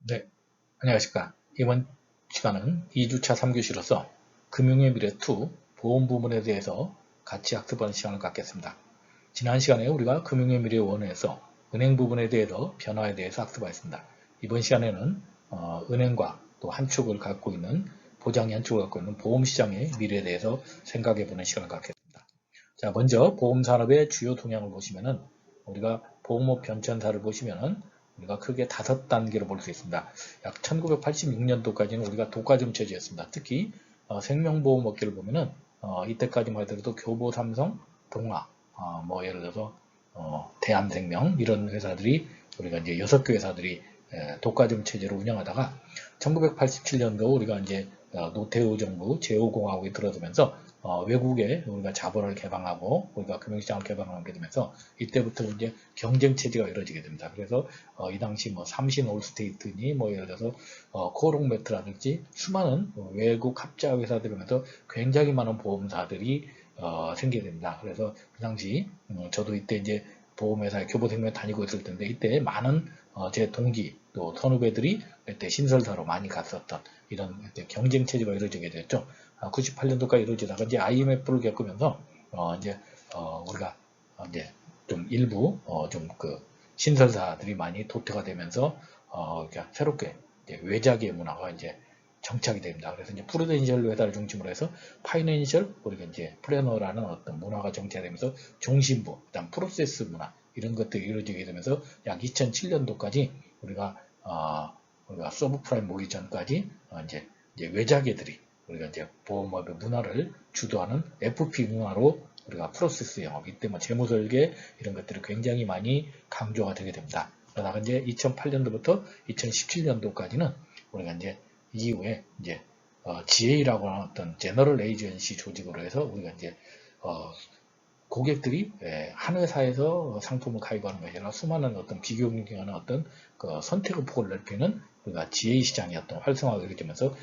네, 안녕하십니까. 이번 시간은 2주차 3교시로서 금융의 미래 2 보험 부문에 대해서 같이 학습하는 시간을 갖겠습니다. 지난 시간에 우리가 금융의 미래 1에서 은행 부분에 대해서 변화에 대해서 학습하였습니다. 이번 시간에는 은행과 또 한 축을 갖고 있는 보장이 한 축을 갖고 있는 보험시장의 미래에 대해서 생각해보는 시간을 갖겠습니다. 자, 먼저 보험산업의 주요 동향을 보시면은 우리가 보험업 변천사를 보시면은 우리가 크게 5단계로 볼 수 있습니다. 약 1986년도까지는 우리가 독과점 체제였습니다. 특히 생명보험 업계를 보면은 이때까지만 하더라도 교보, 삼성, 동아, 뭐 예를 들어서 대한생명 이런 회사들이 우리가 이제 6개 회사들이 독과점 체제로 운영하다가 1987년도 우리가 이제 노태우 정부 제5공화국이 들어서면서 외국에 우리가 자본을 개방하고 우리가 금융시장을 개방하게 되면서 이때부터 이제 경쟁 체제가 이루어지게 됩니다. 그래서 이 당시 뭐 삼신 올스테이트니 뭐 예를 들어서 코롱메트라든지 수많은 외국 합자 회사들이면서 굉장히 많은 보험사들이 생기게 됩니다. 그래서 그 당시 저도 이때 이제 보험회사에 교보생명 다니고 있을 텐데 이때 많은 제 동기 또 선후배들이 이때 신설사로 많이 갔었던 이런 경쟁 체제가 이루어지게 됐죠. 98년도까지 이루어지다가 이제 IMF를 겪으면서 이제 우리가 이제 좀 일부 좀 그 신설사들이 많이 도태가 되면서 그러니까 새롭게 이제 외자계 문화가 이제 정착이 됩니다. 그래서 이제 프루덴셜 회사를 중심으로 해서 파이낸셜 우리가 이제 플래너라는 어떤 문화가 정착되면서 종신부, 그다음 프로세스 문화 이런 것들이 이루어지게 되면서 약 2007년도까지 우리가 서브프라임 오기 전까지 이제 외자계들이 우리가 이제 보험업의 문화를 주도하는 FP 문화로 우리가 프로세스 영업, 이때 뭐 재무설계 이런 것들이 굉장히 많이 강조가 되게 됩니다. 그러다가 이제 2008년도부터 2017년도까지는 우리가 이제 이후에 이제 GA라고 하는 어떤 제너럴 에이전시 조직으로 해서 우리가 이제 고객들이 한 회사에서 상품을 가입하는 것이 아니라 수많은 어떤 비교경쟁하는 어떤 그 선택의 폭을 넓히는 우리가 GA 시장이 어떤 활성화가 이루어지면서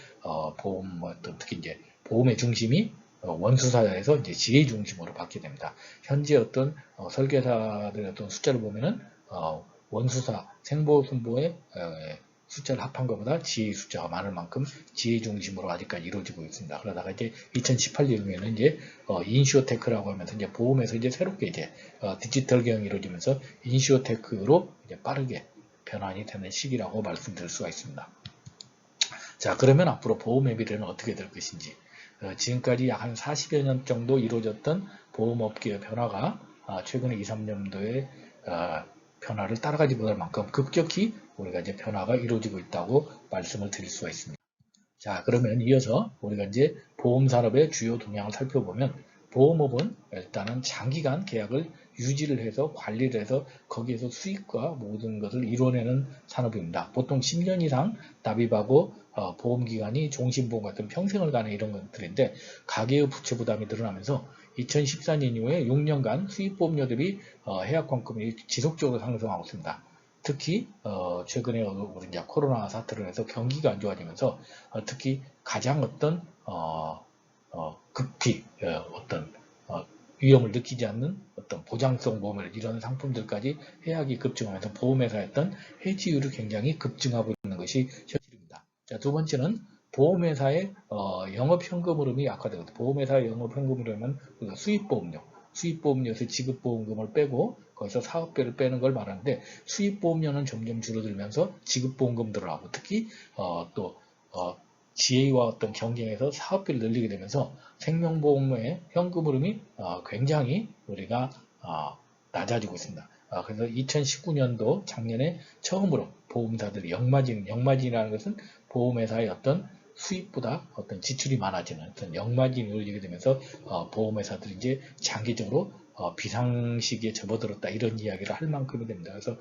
보험 어떤 특히 이제 보험의 중심이 원수사에서 이제 GA 중심으로 바뀌게 됩니다. 현재 어떤 설계사들의 어떤 숫자를 보면은 원수사 생보순보의 숫자를 합한 것보다 GA 숫자가 많을 만큼 GA 중심으로 아직까지 이루어지고 있습니다. 그러다가 이제 2018년에는 이제 인슈어테크라고 하면서 이제 보험에서 이제 새롭게 이제 디지털 경영이 이루어지면서 인슈어테크로 이제 빠르게 변환이 되는 시기라고 말씀드릴 수가 있습니다. 자, 그러면 앞으로 보험의 미래는 어떻게 될 것인지 지금까지 약 한 40여 년 정도 이루어졌던 보험업계의 변화가 최근에 2, 3년도에 변화를 따라가지 못할 만큼 급격히 우리가 이제 변화가 이루어지고 있다고 말씀을 드릴 수가 있습니다. 자, 그러면 이어서 우리가 이제 보험산업의 주요 동향을 살펴보면 보험업은 일단은 장기간 계약을 유지를 해서 관리를 해서 거기에서 수익과 모든 것을 이뤄내는 산업입니다. 보통 10년 이상 납입하고 보험기간이 종신보험 같은 평생을 가는 이런 것들인데 가계의 부채 부담이 늘어나면서 2014년 이후에 6년간 수익보험료들이 해약환급이 지속적으로 상승하고 있습니다. 특히 최근에 우리 이제 코로나 사태로 해서 경기가 안 좋아지면서 특히 가장 어떤 급히 어떤 위험을 느끼지 않는 어떤 보장성 보험을 이런 상품들까지 해약이 급증하면서 보험회사의 어떤 해지율이 굉장히 급증하고 있는 것이 현실입니다. 자, 두 번째는 보험회사의 영업현금 흐름이 악화되고 보험회사의 영업현금 흐름은 우리가 수입보험료에서 지급보험금을 빼고 거기서 사업비를 빼는 걸 말하는데 수입보험료는 점점 줄어들면서 지급보험금 들어가고 특히 또 GA와 어떤 경쟁에서 사업비를 늘리게 되면서 생명보험의 현금 흐름이 굉장히 우리가 낮아지고 있습니다. 그래서 2019년도 작년에 처음으로 보험사들이 역마진이라는 것은 보험회사의 어떤 수입보다 어떤 지출이 많아지는 어떤 역마진이 이루어지게 되면서 보험회사들이 이제 장기적으로 비상시기에 접어들었다 이런 이야기를 할 만큼이 됩니다. 그래서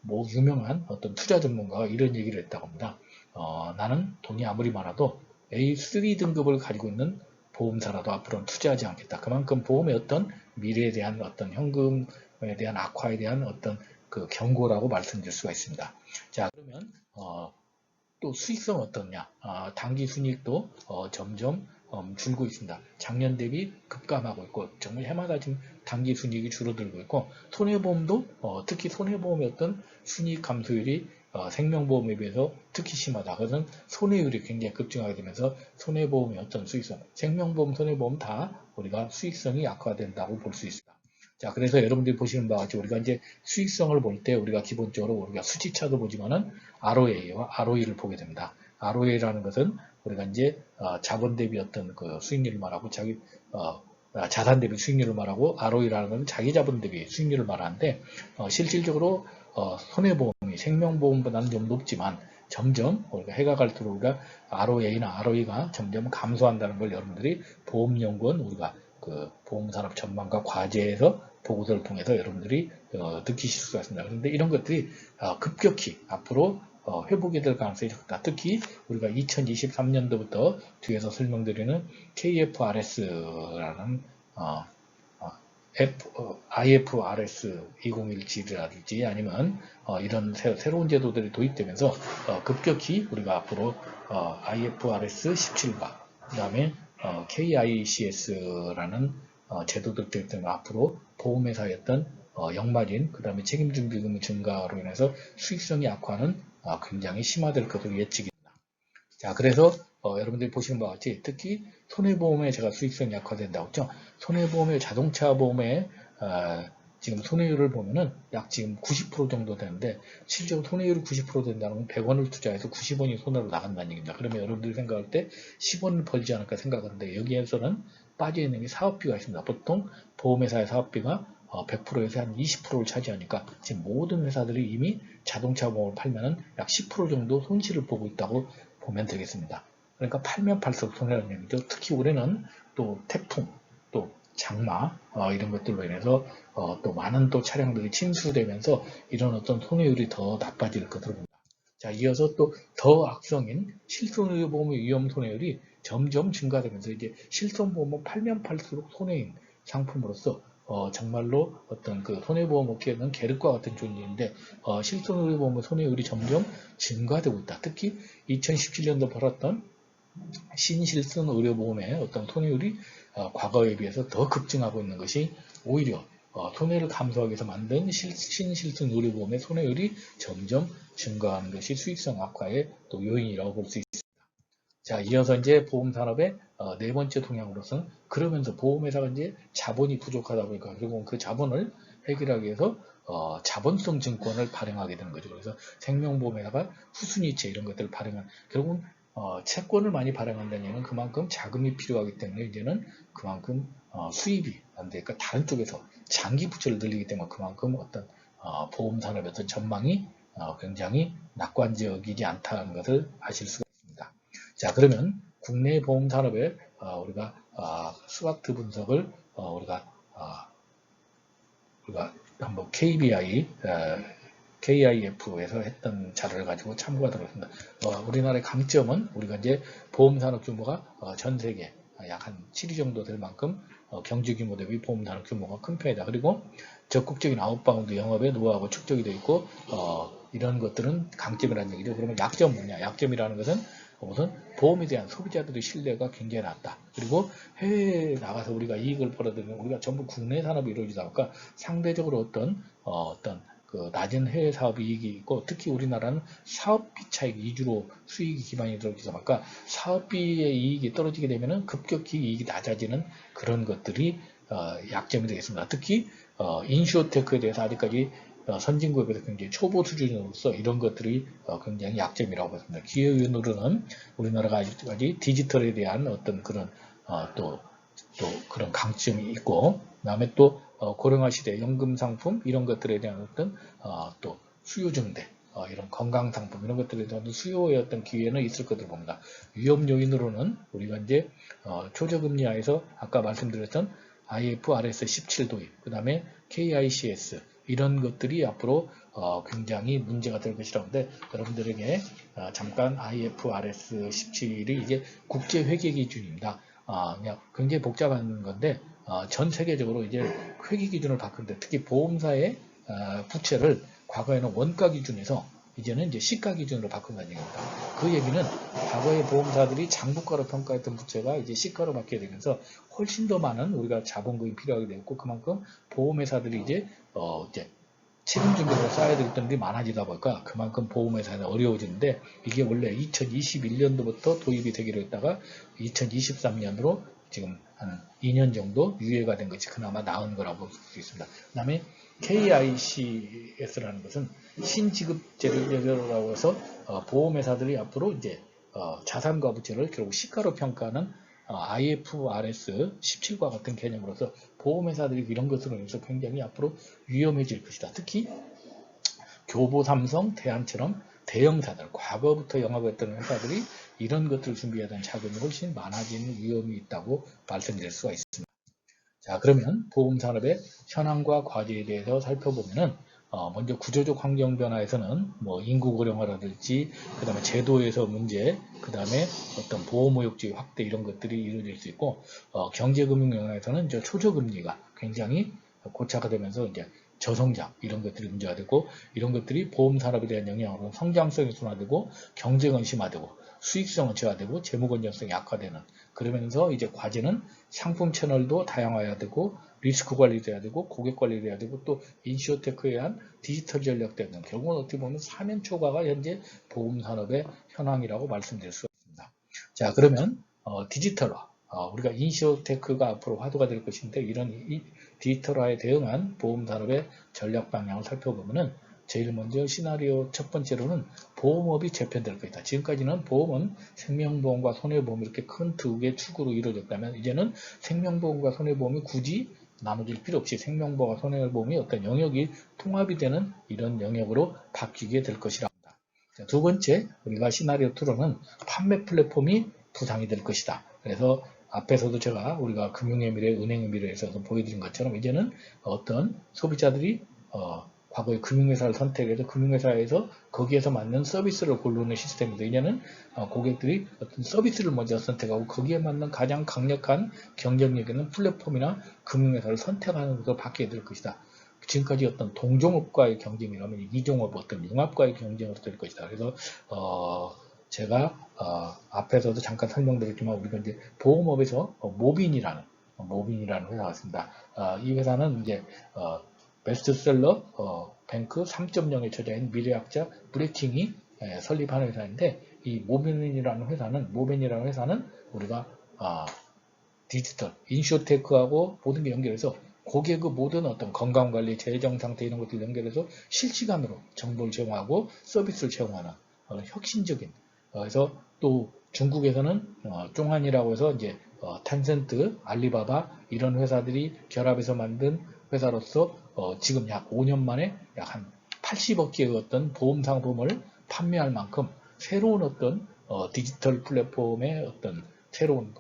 뭐 유명한 어떤 투자 전문가가 이런 얘기를 했다고 합니다. 나는 돈이 아무리 많아도 A3 등급을 가지고 있는 보험사라도 앞으로는 투자하지 않겠다. 그만큼 보험의 어떤 미래에 대한 어떤 현금에 대한 악화에 대한 어떤 그 경고라고 말씀드릴 수가 있습니다. 자, 그러면 또 수익성 어떻냐? 단기 순이익도 점점 줄고 있습니다. 작년 대비 급감하고 있고 정말 해마다 지금 단기 순이익이 줄어들고 있고 손해보험도 특히 손해보험의 어떤 순이익 감소율이 생명보험에 비해서 특히 심하다. 그것은 손해율이 굉장히 급증하게 되면서 손해보험의 어떤 수익성, 생명보험, 손해보험 다 우리가 수익성이 약화된다고 볼 수 있습니다. 자, 그래서 여러분들이 보시는 바와 같이 우리가 이제 수익성을 볼 때 우리가 기본적으로 우리가 수치차도 보지만은 ROA와 ROE를 보게 됩니다. ROA라는 것은 우리가 이제 자본 대비 어떤 그 수익률을 말하고 자산 대비 수익률을 말하고 ROE라는 것은 자기 자본 대비 수익률을 말하는데 실질적으로 손해보험이 생명보험보다는 좀 높지만 점점 우리가 해가 갈수록 우리가 ROA나 ROE가 점점 감소한다는 걸 여러분들이 보험연구원 우리가 그 보험산업 전망가 과제에서 보고서를 통해서 여러분들이 느끼실 수가 있습니다. 그런데 이런 것들이 급격히 앞으로 회복이 될 가능성이 적다. 특히 우리가 2023년도부터 뒤에서 설명드리는 KFRS라는 IFRS 2017이라든지 아니면 이런 새로운 제도들이 도입되면서 급격히 우리가 앞으로 IFRS 17과 그 다음에 KICS라는 제도들 때문에 앞으로 보험회사의 어떤 역마진, 그 다음에 책임중비금 증가로 인해서 수익성이 악화는 굉장히 심화될 것으로 예측입니다. 자, 그래서 여러분들이 보시는 바와 같이 특히 손해보험에 제가 수익성이 약화된다고 했죠. 손해보험의 자동차 보험에 지금 손해율을 보면은 약 지금 90% 정도 되는데 실제로 손해율이 90% 된다는 건 100원을 투자해서 90원이 손해로 나간다는 얘기입니다. 그러면 여러분들이 생각할 때 10원을 벌지 않을까 생각하는데 여기에서는 빠져있는 게 사업비가 있습니다. 보통 보험회사의 사업비가 100%에서 한 20%를 차지하니까 지금 모든 회사들이 이미 자동차 보험을 팔면은 약 10% 정도 손실을 보고 있다고 보면 되겠습니다. 그러니까 팔면 팔수록 손해라는 얘기죠. 특히 올해는 또 태풍, 또 장마 이런 것들로 인해서 또 많은 또 차량들이 침수되면서 이런 어떤 손해율이 더 나빠질 것으로 봅니다. 자, 이어서 또 더 악성인 실손의료보험의 위험 손해율이 점점 증가되면서 이제 실손보험은 팔면 팔수록 손해인 상품으로서 정말로 어떤 그 손해보험 업계는 계륵과 같은 존재인데 실손의료보험의 손해율이 점점 증가되고 있다. 특히 2017년도 벌었던 신실손 의료보험의 어떤 손해율이 과거에 비해서 더 급증하고 있는 것이 오히려 손해를 감소하기 위해서 만든 신실손 의료보험의 손해율이 점점 증가하는 것이 수익성 악화의 또 요인이라고 볼 수 있습니다. 자, 이어서 이제 보험산업의 네 번째 동향으로서는 그러면서 보험회사가 이제 자본이 부족하다 보니까 결국은 그 자본을 해결하기 위해서 자본성 증권을 발행하게 되는 거죠. 그래서 생명보험회사가 후순위채 이런 것들을 발행한 결국은 채권을 많이 발행한다는 얘기는 그만큼 자금이 필요하기 때문에 이제는 그만큼 수입이 안 되니까 다른 쪽에서 장기 부채를 늘리기 때문에 그만큼 어떤 보험산업의 어떤 전망이 굉장히 낙관적이지 않다는 것을 아실 수가 있습니다. 자, 그러면 국내 보험산업의 우리가 스와트 분석을 우리가 한번 KIF에서 했던 자료를 가지고 참고하도록 하겠습니다. 우리나라의 강점은 우리가 이제 보험산업 규모가 전 세계 약 한 7위 정도 될 만큼 경제 규모 대비 보험산업 규모가 큰 편이다. 그리고 적극적인 아웃바운드 영업에 노하우가 축적이 되어 있고 이런 것들은 강점이라는 얘기죠. 그러면 약점 뭐냐? 약점이라는 것은 우선 보험에 대한 소비자들의 신뢰가 굉장히 낮다. 그리고 해외에 나가서 우리가 이익을 벌어들이면 우리가 전부 국내 산업이 이루어지다 보니까 상대적으로 어떤 그 낮은 해외 사업 이익이 있고 특히 우리나라는 사업비 차익 위주로 수익이 기반이 들어있다 보니까 사업비의 이익이 떨어지게 되면 급격히 이익이 낮아지는 그런 것들이 약점이 되겠습니다. 특히 인슈어테크에 대해서 아직까지 선진국에서 굉장히 초보 수준으로서 이런 것들이 굉장히 약점이라고 봤습니다. 기회윤으로는 우리나라가 아직까지 디지털에 대한 어떤 그런 또 그런 강점이 있고, 그다음에 또 고령화 시대 연금 상품 이런 것들에 대한 어떤 또 수요 증대 이런 건강 상품 이런 것들에 대한 수요의 어떤 기회는 있을 것으로 봅니다. 위험 요인으로는 우리가 이제 초저금리 하에서 아까 말씀드렸던 IFRS 17 도입, 그 다음에 KICS 이런 것들이 앞으로 굉장히 문제가 될 것이라는데 여러분들에게 잠깐 IFRS 17이 이게 국제 회계 기준입니다. 그냥 굉장히 복잡한 건데 전 세계적으로 이제 회계 기준을 바꾸는데 특히 보험사의 부채를 과거에는 원가 기준에서 이제는 이제 시가 기준으로 바꾼다는 얘기입니다. 그 얘기는 과거의 보험사들이 장부가로 평가했던 부채가 이제 시가로 바뀌게 되면서 훨씬 더 많은 우리가 자본금이 필요하게 되었고, 그만큼 보험회사들이 이제 책임 준비를 쌓아야 될 돈들이 많아지다 보니까 그만큼 보험회사는 어려워지는데, 이게 원래 2021년도부터 도입이 되기로 했다가 2023년으로 지금 한 2년 정도 유예가 된 것이 그나마 나은 거라고 볼 수 있습니다. 그 다음에 KICS라는 것은 신지급제도라고 해서 보험회사들이 앞으로 이제 자산과 부채를 결국 시가로 평가하는 IFRS 17과 같은 개념으로서 보험회사들이 이런 것으로 인해서 굉장히 앞으로 위험해질 것이다. 특히 교보, 삼성, 대한처럼 대형사들, 과거부터 영업했던 회사들이 이런 것들을 준비해야 되는 자금이 훨씬 많아지는 위험이 있다고 말씀드릴 수가 있습니다. 자, 그러면 보험산업의 현황과 과제에 대해서 살펴보면은 먼저 구조적 환경 변화에서는 뭐 인구 고령화라든지, 그 다음에 제도에서 문제, 그 다음에 어떤 보호무역주의 확대 이런 것들이 이루어질 수 있고, 경제금융 영역에서는 이제 초저금리가 굉장히 고착화 되면서 이제 저성장 이런 것들이 문제가 되고, 이런 것들이 보험산업에 대한 영향으로 성장성이 둔화되고 경쟁은 심화되고 수익성은 저하되고 재무 건전성이 악화되는, 그러면서 이제 과제는 상품 채널도 다양화해야 되고 리스크 관리도 해야 되고 고객 관리도 해야 되고 또 인슈어테크에 의한 디지털 전략 등등, 결국은 어떻게 보면 사면초가가 현재 보험산업의 현황이라고 말씀드릴 수가 있습니다. 자, 그러면 디지털화, 우리가 인슈어테크가 앞으로 화두가 될 것인데, 이런 디지털화에 대응한 보험산업의 전략 방향을 살펴보면은 제일 먼저 시나리오 첫 번째로는 보험업이 재편될 것이다. 지금까지는 보험은 생명보험과 손해보험 이렇게 큰 두 개 축으로 이루어졌다면, 이제는 생명보험과 손해보험이 굳이 나눠질 필요 없이 생명보험과 손해보험이 어떤 영역이 통합이 되는 이런 영역으로 바뀌게 될 것이라 합니다. 두 번째, 우리가 시나리오 2로는 판매 플랫폼이 부상이 될 것이다. 그래서 앞에서도 제가 우리가 금융의 미래, 은행의 미래에서 보여드린 것처럼 이제는 어떤 소비자들이 과거에 금융회사를 선택해서 금융회사에서 거기에서 맞는 서비스를 고르는 시스템인데, 이제는 고객들이 어떤 서비스를 먼저 선택하고 거기에 맞는 가장 강력한 경쟁력 있는 플랫폼이나 금융회사를 선택하는 것으로 바뀌게 될 것이다. 지금까지 어떤 동종업과의 경쟁이라면 이종업 어떤 융합과의 경쟁으로 될 것이다. 그래서 제가 앞에서도 잠깐 설명드렸지만 우리가 이제 보험업에서 모빈이라는 회사가 있습니다. 이 회사는 이제 베스트셀러 뱅크 3.0의 저자인 미래학자 브레팅이 설립한 회사인데, 이 모빈이라는 회사는 우리가 디지털, 인슈어테크하고 모든 게 연결해서 고객의 모든 어떤 건강관리, 재정상태 이런 것들 연결해서 실시간으로 정보를 제공하고 서비스를 제공하는 혁신적인, 그래서 또 중국에서는 쫑한이라고 해서 이제 텐센트, 알리바바 이런 회사들이 결합해서 만든 회사로서 지금 약 5년 만에 약 한 80억 개의 어떤 보험 상품을 판매할 만큼 새로운 어떤 디지털 플랫폼의 어떤 새로운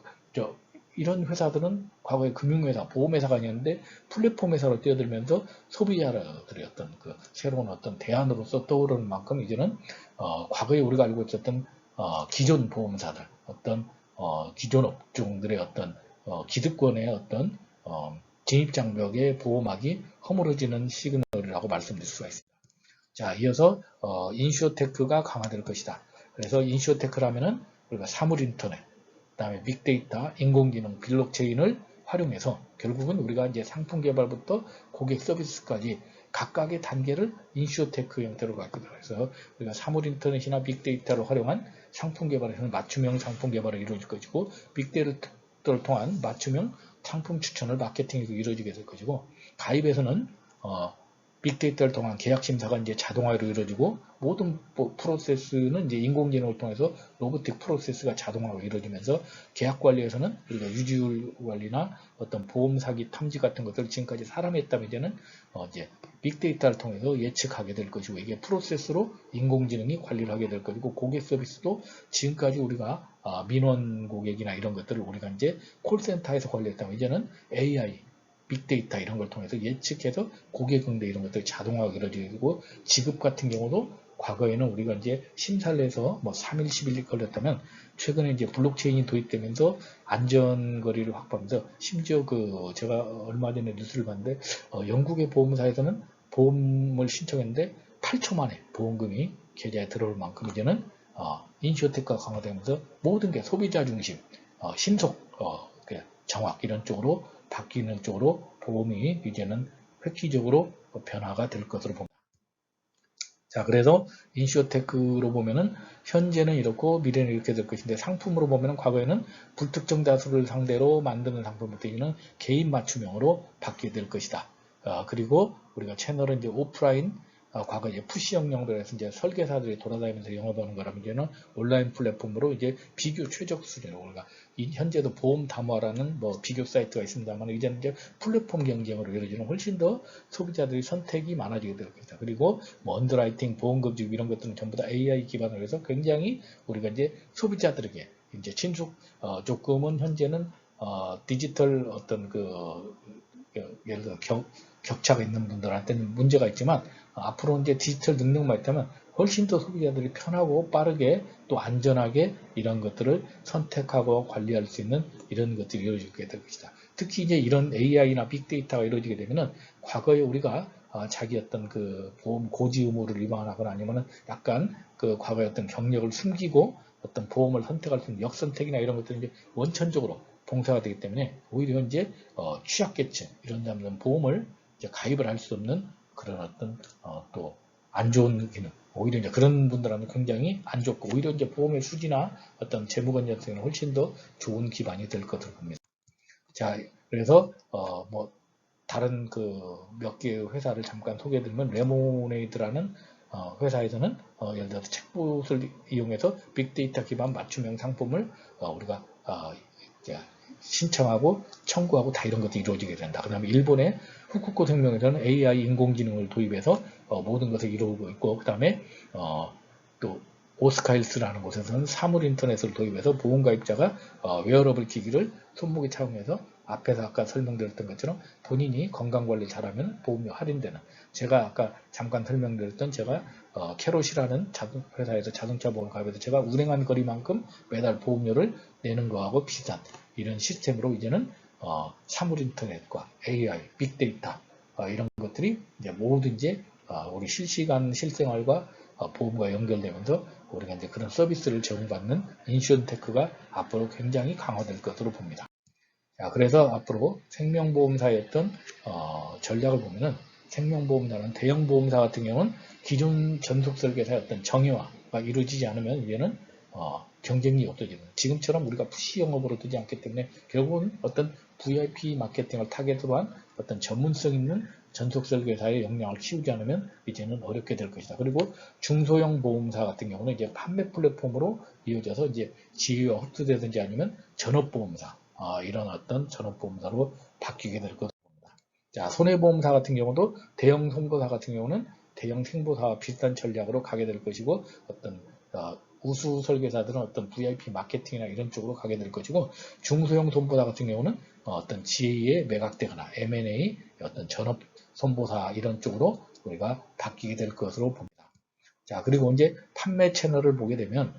이런 회사들은 과거에 금융회사, 보험회사가 아니었는데 플랫폼 회사로 뛰어들면서 소비자들의 어떤 그 새로운 어떤 대안으로서 떠오르는 만큼 이제는 과거에 우리가 알고 있었던 기존 보험사들, 어떤 기존 업종들의 어떤 기득권의 어떤 진입장벽의 보호막이 허물어지는 시그널이라고 말씀드릴 수가 있습니다. 자, 이어서 인슈어테크가 강화될 것이다. 그래서 인슈어테크라면은 우리가 사물인터넷, 그다음에 빅데이터, 인공지능, 블록체인을 활용해서 결국은 우리가 이제 상품 개발부터 고객 서비스까지 각각의 단계를 인슈어테크 형태로 갖게 돼요. 그래서 우리가 사물인터넷이나 빅데이터를 활용한 상품 개발에서는 맞춤형 상품 개발이 이루어질 것이고, 빅데이터를 통한 맞춤형 상품 추천을 마케팅에서 이루어지게 될 것이고, 가입에서는 빅데이터를 통한 계약 심사가 이제 자동화로 이루어지고, 모든 프로세스는 이제 인공지능을 통해서 로보틱 프로세스가 자동화로 이루어지면서, 계약 관리에서는 우리가 유지율 관리나 어떤 보험 사기 탐지 같은 것들을 지금까지 사람이 했다면 이제는 이제 빅데이터를 통해서 예측하게 될 것이고, 이게 프로세스로 인공지능이 관리를 하게 될 것이고, 고객 서비스도 지금까지 우리가 민원 고객이나 이런 것들을 우리가 이제 콜센터에서 관리했다면 이제는 AI 빅데이터 이런 걸 통해서 예측해서 고객 응대 이런 것들이 자동화가 이루어지고, 지급 같은 경우도 과거에는 우리가 이제 심사를 해서 뭐 3일, 10일이 걸렸다면 최근에 이제 블록체인이 도입되면서 안전거리를 확보하면서, 심지어 제가 얼마 전에 뉴스를 봤는데 영국의 보험사에서는 보험을 신청했는데 8초 만에 보험금이 계좌에 들어올 만큼 이제는 인슈어테크가 강화되면서 모든 게 소비자 중심, 신속, 정확 이런 쪽으로 바뀌는 쪽으로 보험이 이제는 획기적으로 변화가 될 것으로 봅니다. 자, 그래서 인슈어테크로 보면은 현재는 이렇고 미래는 이렇게 될 것인데, 상품으로 보면은 과거에는 불특정 다수를 상대로 만드는 상품부터 이제는 개인 맞춤형으로 바뀌게 될 것이다. 그리고 우리가 채널은 이제 오프라인, 과거 이제 푸시형 영역에서 이제 설계사들이 돌아다니면서 영업하는 거라면 이제는 온라인 플랫폼으로 이제 비교 최적 수준으로, 우리가 현재도 보험 담화라는 뭐 비교 사이트가 있습니다만, 이제는 이제 플랫폼 경쟁으로 이루어지는 훨씬 더 소비자들이 선택이 많아지게 될 것이다. 그리고 뭐 언더라이팅, 보험금지 이런 것들은 전부 다 AI 기반으로 해서 굉장히 우리가 이제 소비자들에게 이제 친숙, 조금은 현재는 디지털 어떤 예를 들어 격차가 있는 분들한테는 문제가 있지만, 앞으로 이제 디지털 능력만 있다면 훨씬 더 소비자들이 편하고 빠르게 또 안전하게 이런 것들을 선택하고 관리할 수 있는 이런 것들이 이루어지게 될 것이다. 특히 이제 이런 AI나 빅데이터가 이루어지게 되면은, 과거에 우리가 자기 어떤 그 보험 고지 의무를 위반하거나 아니면은 약간 그 과거의 어떤 경력을 숨기고 어떤 보험을 선택할 수 있는 역선택이나 이런 것들이 이제 원천적으로 봉쇄가 되기 때문에, 오히려 이제 취약계층 이런 사람들은 보험을 이제 가입을 할 수 없는 그런 어떤 또 안 좋은 기능, 오히려 이제 그런 분들한테 굉장히 안 좋고, 오히려 이제 보험의 수지나 어떤 재무 건전성에는 훨씬 더 좋은 기반이 될 것으로 봅니다. 자, 그래서 뭐 다른 그 몇 개의 회사를 잠깐 소개해드리면, 레모네이드라는 회사에서는 예를 들어서 챗봇을 이용해서 빅데이터 기반 맞춤형 상품을 우리가 이제 신청하고 청구하고 다 이런 것들이 이루어지게 된다. 그 다음에 일본의 후쿠오카 생명에서는 AI 인공지능을 도입해서 모든 것을 이루고 있고, 그 다음에 또 오스카일스라는 곳에서는 사물 인터넷을 도입해서 보험가입자가 웨어러블 기기를 손목에 착용해서 앞에서 아까 설명드렸던 것처럼 본인이 건강관리 잘하면 보험료 할인되는, 제가 아까 잠깐 설명드렸던 제가 캐롯이라는 회사에서 자동차 보험 가입해서 제가 운행한 거리만큼 매달 보험료를 내는 거하고 비슷한 이런 시스템으로 이제는 사물 인터넷과 AI, 빅데이터 이런 것들이 이제 모두 이제 우리 실시간 실생활과 보험과 연결되면서 우리가 이제 그런 서비스를 제공받는 인슈어테크가 앞으로 굉장히 강화될 것으로 봅니다. 자, 그래서 앞으로 생명보험사의 어떤 전략을 보면은, 생명보험사는 대형보험사 같은 경우는 기존 전속설계사의 어떤 정의화가 이루어지지 않으면 이제는 경쟁력이 없어지는, 지금처럼 우리가 푸시 영업으로 뜨지 않기 때문에 결국은 어떤 VIP 마케팅을 타겟으로 한 어떤 전문성 있는 전속설계사의 역량을 키우지 않으면 이제는 어렵게 될 것이다. 그리고 중소형 보험사 같은 경우는 이제 판매 플랫폼으로 이어져서 이제 지위가 흡수되든지 아니면 전업보험사, 이런 어떤 전업보험사로 바뀌게 될 것으로 봅니다. 자, 손해보험사 같은 경우도 대형 선보사 같은 경우는 대형 생보사와 비슷한 전략으로 가게 될 것이고, 어떤 우수 설계사들은 어떤 VIP 마케팅이나 이런 쪽으로 가게 될 것이고, 중소형 손보사 같은 경우는 어떤 GA에 매각되거나 M&A, 어떤 전업 손보사 이런 쪽으로 우리가 바뀌게 될 것으로 봅니다. 자, 그리고 이제 판매 채널을 보게 되면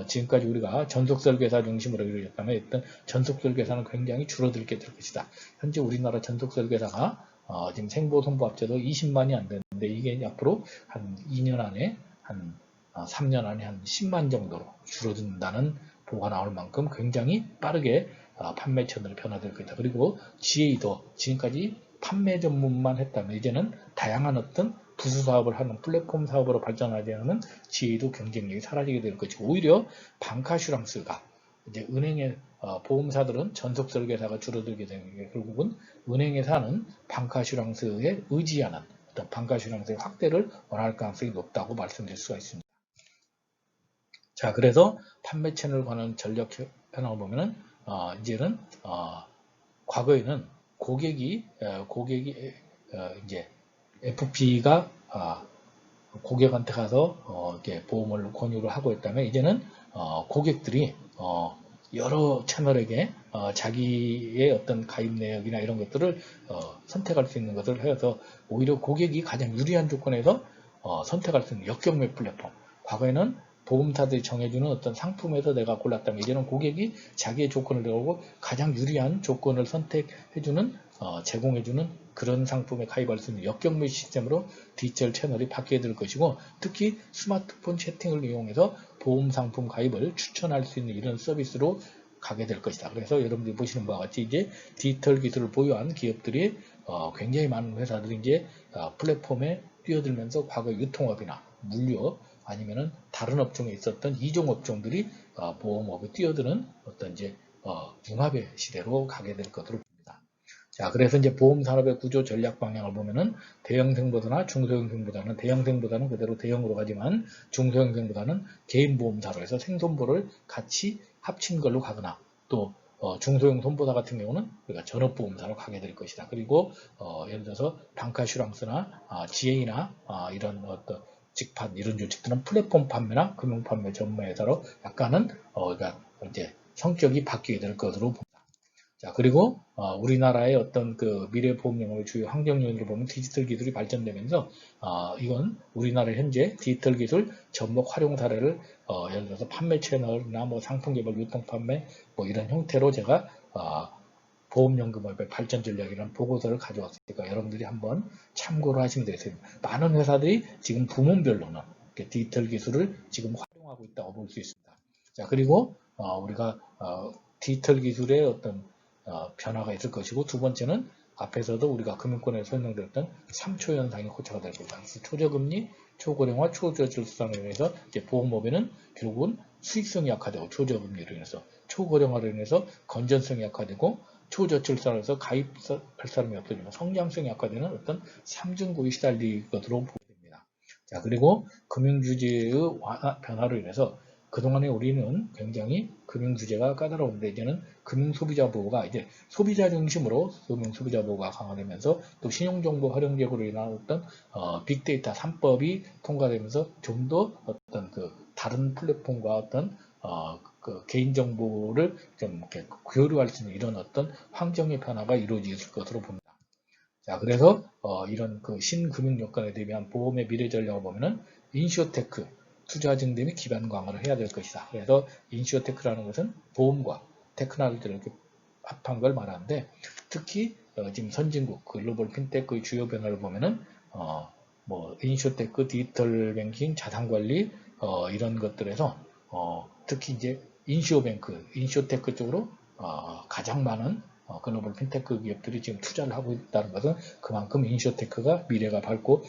지금까지 우리가 전속설계사 중심으로 이루어졌다면 어떤 전속설계사는 굉장히 줄어들게 될 것이다. 현재 우리나라 전속설계사가 지금 생보, 손보 합쳐도 20만이 안 되는데, 이게 앞으로 한 2년 안에 한 3년 안에 한 10만 정도로 줄어든다는 보고가 나올 만큼 굉장히 빠르게 판매 채널이 변화될 것이다. 그리고 GA도 지금까지 판매 전문만 했다면 이제는 다양한 어떤 부수 사업을 하는 플랫폼 사업으로 발전하지 않으면 GA도 경쟁력이 사라지게 될 것이고, 오히려 방카슈랑스가 이제 은행의 보험사들은 전속 설계사가 줄어들게 되는 게, 결국은 은행에서 하는 방카슈랑스에 의지하는 어떤 방카슈랑스의 확대를 원할 가능성이 높다고 말씀드릴 수가 있습니다. 자, 그래서 판매 채널 관한 전략 현황을 보면은 이제는 과거에는 고객이 이제 FP가 고객한테 가서 이렇게 보험을 권유를 하고 있다면, 이제는 고객들이 여러 채널에게 자기의 어떤 가입 내역이나 이런 것들을 선택할 수 있는 것을 해서 오히려 고객이 가장 유리한 조건에서 선택할 수 있는 역경매 플랫폼, 과거에는 보험사들이 정해주는 어떤 상품에서 내가 골랐다면 이제는 고객이 자기의 조건을 내고 가장 유리한 조건을 선택해주는 제공해주는 그런 상품에 가입할 수 있는 역경매 시스템으로 디지털 채널이 바뀌게 될 것이고, 특히 스마트폰 채팅을 이용해서 보험 상품 가입을 추천할 수 있는 이런 서비스로 가게 될 것이다. 그래서 여러분들이 보시는 바와 같이 이제 디지털 기술을 보유한 기업들이 굉장히 많은 회사들이 이제 플랫폼에 뛰어들면서 과거 유통업이나 물류 아니면은 다른 업종에 있었던 이종 업종들이 보험업에 뛰어드는 어떤 이제 융합의 시대로 가게 될 것으로 봅니다. 자, 그래서 이제 보험산업의 구조 전략 방향을 보면은 대형생보다나 중소형생보다는 대형생보다는 그대로 대형으로 가지만 중소형생보다는 개인보험사로 해서 생손보를 같이 합친 걸로 가거나 또 중소형 손보사 같은 경우는 우리가 전업보험사로 가게 될 것이다. 그리고 예를 들어서 방카슈랑스나 GA나 이런 어떤 직판 이런 조직들은 플랫폼 판매나 금융 판매 전문회사로 약간은 그러니까 이제 성격이 바뀌게 될 것으로 봅니다. 자, 그리고 우리나라의 어떤 그 미래 보험 영역의 주요 환경 요인을 보면 디지털 기술이 발전되면서 이건 우리나라 현재 디지털 기술 접목 활용 사례를 예를 들어서 판매 채널이나 뭐 상품 개발, 유통 판매 뭐 이런 형태로 제가 보험연금업의 발전 전략이라는 보고서를 가져왔으니까 여러분들이 한번 참고를 하시면 되겠습니다. 많은 회사들이 지금 부문별로는 디지털 기술을 지금 활용하고 있다고 볼 수 있습니다. 자, 그리고 우리가 디지털 기술의 어떤 변화가 있을 것이고, 두 번째는 앞에서도 우리가 금융권에서 설명드렸던 3초 현상이 고쳐가 될 것이다. 초저금리, 초고령화, 초저출산으로 인해서 이제 보험업에는 결국은 수익성이 약화되고 초저금리로 인해서 초고령화로 인해서 건전성이 약화되고 초저출산으로 해서 가입할 사람이 없어지면 성장성이 약화되는 어떤 삼중고에 시달릴 것으로 보게 됩니다. 자, 그리고 금융규제의 변화로 인해서 그동안에 우리는 굉장히 금융규제가 까다로운데 이제는 금융소비자보호가 이제 소비자 중심으로 금융소비자보호가 강화되면서 또 신용정보 활용 제고로 인한 어떤 빅데이터 3법이 통과되면서 좀 더 어떤 그 다른 플랫폼과 어떤 그 개인정보를 좀 이렇게 교류할 수 있는 이런 어떤 환경의 변화가 이루어질 것으로 봅니다. 자, 그래서 이런 그 신금융 여건에 대비한 보험의 미래 전략을 보면은 인슈어테크 투자 증대 및 기반 강화를 해야 될 것이다. 그래서 인슈어테크라는 것은 보험과 테크놀로지를 이렇게 합한 걸 말하는데, 특히 지금 선진국 글로벌 핀테크의 주요 변화를 보면은 뭐 인슈어테크, 디지털 뱅킹, 자산 관리 이런 것들에서 특히 이제 인슈어뱅크, 인슈어테크 쪽으로 가장 많은 글로벌 핀테크 기업들이 지금 투자를 하고 있다는 것은 그만큼 인슈어테크가 미래가 밝고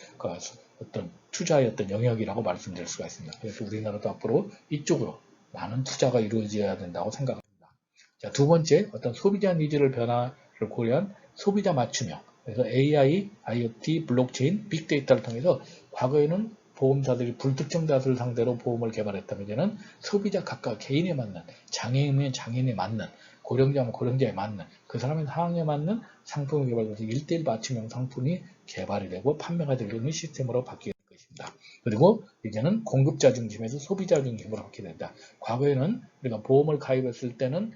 어떤 투자의 어떤 영역이라고 말씀드릴 수가 있습니다. 그래서 우리나라도 앞으로 이쪽으로 많은 투자가 이루어져야 된다고 생각합니다. 자, 두 번째, 어떤 소비자 니즈를 변화를 고려한 소비자 맞춤형. 그래서 AI, IoT, 블록체인, 빅데이터를 통해서 과거에는 보험사들이 불특정 다수를 상대로 보험을 개발했다면 이제는 소비자 각각 개인에 맞는, 장애인이면 장애인에 맞는, 고령자면 고령자에 맞는, 그 사람의 상황에 맞는 상품이 개발돼서 1:1 맞춤형 상품이 개발이 되고 판매가 되는 시스템으로 바뀌게 될 것입니다. 그리고 이제는 공급자 중심에서 소비자 중심으로 바뀌게 된다. 과거에는 우리가 보험을 가입했을 때는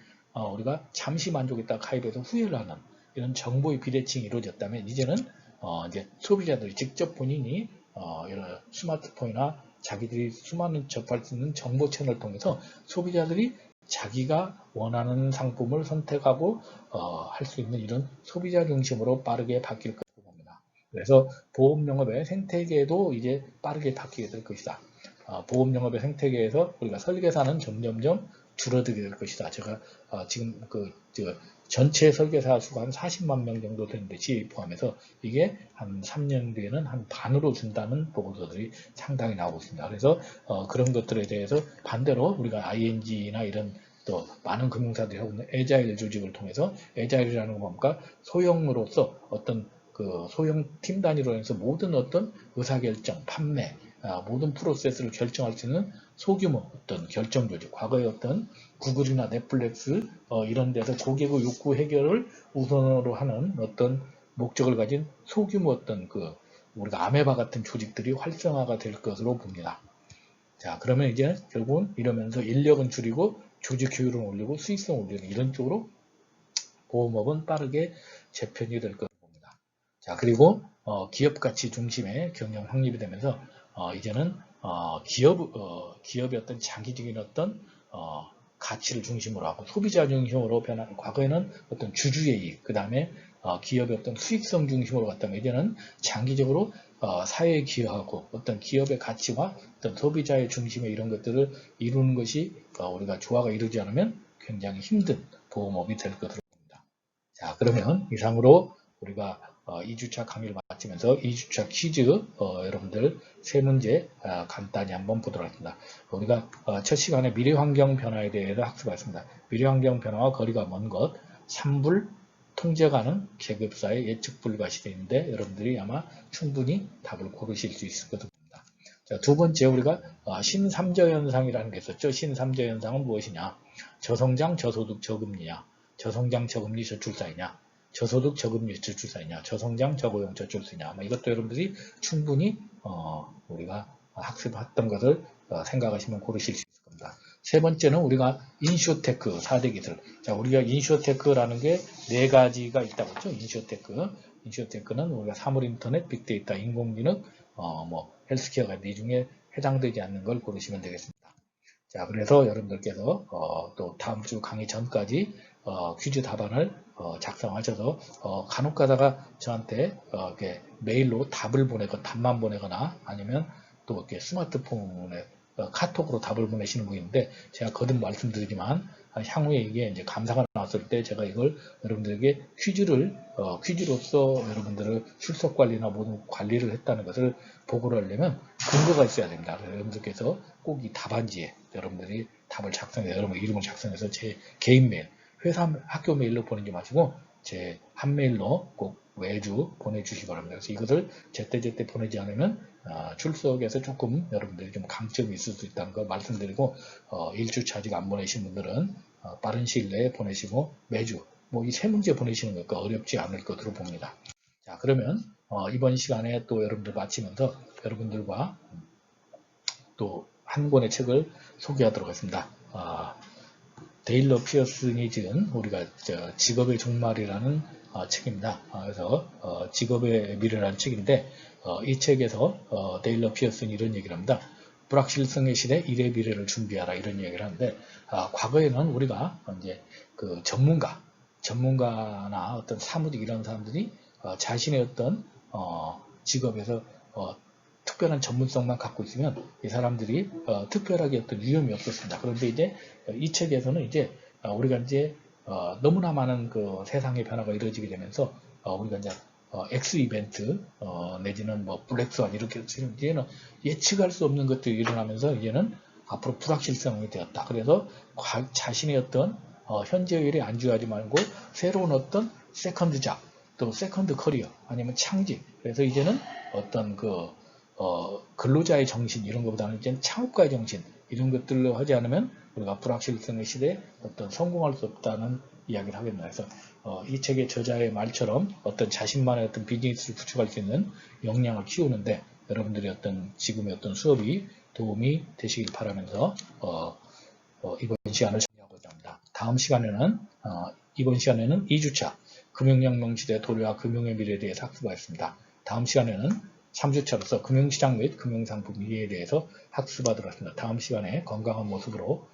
우리가 잠시 만족했다가 가입해서 후회를 하는 이런 정보의 비대칭이 이루어졌다면 이제는 이제 소비자들이 직접 본인이 이런 스마트폰이나 자기들이 수많은 접할 수 있는 정보 채널을 통해서 소비자들이 자기가 원하는 상품을 선택하고 할 수 있는 이런 소비자 중심으로 빠르게 바뀔 것으로 봅니다. 그래서 보험 영업의 생태계도 이제 빠르게 바뀌게 될 것이다. 보험 영업의 생태계에서 우리가 설계사는 점점점 줄어들게 될 것이다. 제가 지금 전체 설계사 수가 한 40만 명 정도 되는데 GA 포함해서 이게 한 3년 뒤에는 한 반으로 준다는 보고서들이 상당히 나오고 있습니다. 그래서 그런 것들에 대해서 반대로 우리가 ING나 이런 또 많은 금융사들이 하고 있는 애자일 조직을 통해서 애자일이라는 건 뭡니까? 소형으로서 어떤 그 소형 팀 단위로 해서 모든 어떤 의사결정, 판매, 모든 프로세스를 결정할 수 있는 소규모 어떤 결정 조직, 과거의 어떤 구글이나 넷플릭스 이런 데서 고객의 욕구 해결을 우선으로 하는 어떤 목적을 가진 소규모 어떤 그 우리가 아메바 같은 조직들이 활성화가 될 것으로 봅니다. 자, 그러면 이제 결국은 이러면서 인력은 줄이고 조직 효율은 올리고 수익성을 올리는 이런 쪽으로 보험업은 빠르게 재편이 될 것으로 봅니다. 자, 그리고 기업 가치 중심의 경영 확립이 되면서 이제는 기업의 어떤 장기적인 어떤 가치를 중심으로 하고 소비자 중심으로 변한, 과거에는 어떤 주주의 이익, 그 다음에 기업의 어떤 수익성 중심으로 갔다면 이제는 장기적으로 사회에 기여하고 어떤 기업의 가치와 어떤 소비자의 중심에 이런 것들을 이루는 것이 우리가 조화가 이루지 않으면 굉장히 힘든 보험업이 될 것으로 봅니다. 자, 그러면 이상으로 우리가 2주차 강의를 마치면서 2주차 퀴즈 여러분들 세 문제 간단히 한번 보도록 하겠습니다. 우리가 첫 시간에 미래환경 변화에 대해서 학습했습니다. 미래환경 변화와 거리가 먼 것, 산불, 통제 가능, 계급사의 예측 불가 시대인데 여러분들이 아마 충분히 답을 고르실 수 있을 것으로 봅니다. 자, 두 번째 우리가 신삼저 현상이라는 게 있었죠. 신삼저 현상은 무엇이냐? 저성장, 저소득, 저금리냐? 저성장, 저금리, 저출산이냐? 저소득, 저금리, 저출산이냐? 저성장, 저고용, 저출산이냐? 이것도 여러분들이 충분히 우리가 학습했던 것을 생각하시면 고르실 수 있을 겁니다. 세 번째는 우리가 인쇼테크 4대 기술. 자, 우리가 인쇼테크라는 게 네 가지가 있다고 했죠. 인쇼테크는 우리가 사물인터넷, 빅데이터, 인공지능, 헬스케어가 이 중에 해당되지 않는 걸 고르시면 되겠습니다. 자, 그래서 여러분들께서 또 다음 주 강의 전까지 퀴즈 답안을 작성하셔서 간혹 가다가 저한테 이렇게 메일로 답을 보내거나 답만 보내거나 아니면 또 이렇게 스마트폰에 카톡으로 답을 보내시는 분인데 제가 거듭 말씀드리지만 향후에 이게 이제 감사가 나왔을 때 제가 이걸 여러분들에게 퀴즈로서 여러분들을 출석 관리나 모든 관리를 했다는 것을 보고를 하려면 근거가 있어야 됩니다. 여러분들께서 꼭 이 답안지에 여러분들이 답을 작성해서 여러분 이름을 작성해서 제 개인 메일, 회사 학교 메일로 보내지 마시고 제 한 메일로 꼭 매주 보내주시기 바랍니다. 그래서 이것을 제때제때 보내지 않으면 출석에서 조금 여러분들이 좀 강점이 있을 수 있다는 걸 말씀드리고 1주차 아직 안 보내신 분들은 빠른 시일 내에 보내시고 매주 이 세 문제 보내시는 것과 어렵지 않을 것으로 봅니다. 자, 그러면 이번 시간에 또 여러분들 마치면서 여러분들과 또 한 권의 책을 소개하도록 하겠습니다. 데일러 피어슨이 지은 우리가 직업의 종말이라는 책입니다. 그래서 직업의 미래라는 책인데 이 책에서 데일러 피어슨이 이런 얘기를 합니다. 불확실성의 시대 일의 미래를 준비하라 이런 얘기를 하는데 과거에는 우리가 이제 그 전문가나 어떤 사무직 이런 사람들이 자신의 어떤 직업에서 특별한 전문성만 갖고 있으면 이 사람들이 특별하게 어떤 위험이 없었습니다. 그런데 이제 이 책에서는 이제 우리가 이제 너무나 많은 그 세상의 변화가 이루어지게 되면서 우리가 이제 X 이벤트 내지는 블랙스완 이렇게 이제는 예측할 수 없는 것들이 일어나면서 이제는 앞으로 불확실성이 되었다. 그래서 자신의 어떤 현재 일에 안주하지 말고 새로운 어떤 세컨드 잡, 또 세컨드 커리어 아니면 창직. 그래서 이제는 어떤 근로자의 정신 이런 것보다는 이제 창업가의 정신 이런 것들로 하지 않으면 우리가 불확실성의 시대에 어떤 성공할 수 없다는 이야기를 하겠습니다. 그래서 이 책의 저자의 말처럼 어떤 자신만의 어떤 비즈니스를 구축할 수 있는 역량을 키우는데 여러분들의 어떤 지금의 어떤 수업이 도움이 되시길 바라면서 이번 시간을 정리하고자 합니다. 다음 시간에는 이번 시간에는 2주차 금융혁명 시대 도래와 금융의 미래에 대해서 학습하였습니다. 다음 시간에는 3주차로서 금융시장 및 금융상품 미래에 대해서 학습하도록 하겠습니다. 다음 시간에 건강한 모습으로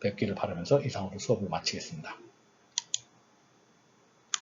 뵙기를 바라면서 이상으로 수업을 마치겠습니다.